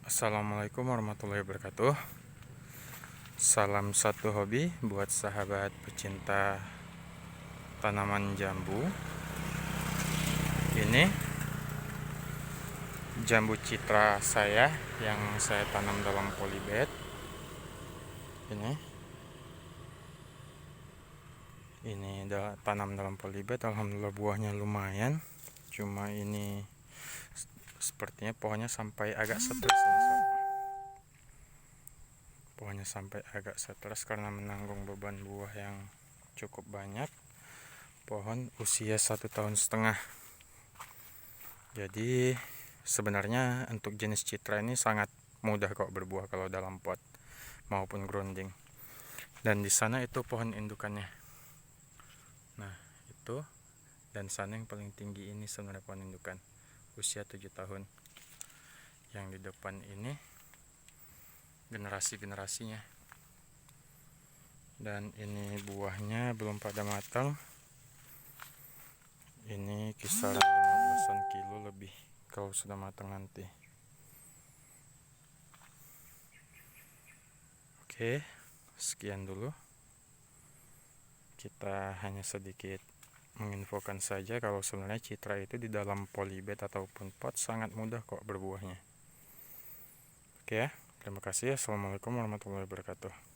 Assalamualaikum warahmatullahi wabarakatuh. Salam satu hobi buat sahabat pecinta tanaman jambu. Ini jambu citra saya yang saya tanam dalam polybag. Ini tanam dalam polybag. Alhamdulillah buahnya lumayan. Cuma ini sepertinya pohonnya sampai agak stres ini, sob. Pohonnya sampai agak stres karena menanggung beban buah yang cukup banyak. Pohon usia 1,5 tahun. Jadi sebenarnya untuk jenis citra ini sangat mudah kok berbuah kalau dalam pot maupun grounding. Dan di sana itu pohon indukannya. Nah itu, dan sana yang paling tinggi ini sebenarnya pohon indukan usia 7 tahun. Yang di depan ini generasi-generasinya. Dan ini buahnya belum pada matang. Ini kisaran 15-an kilo lebih kalau sudah matang nanti. Oke, sekian dulu. Kita hanya sedikit menginfokan saja kalau sebenarnya citra itu di dalam polybag ataupun pot sangat mudah kok berbuahnya. Oke ya, terima kasih. Assalamualaikum warahmatullahi wabarakatuh.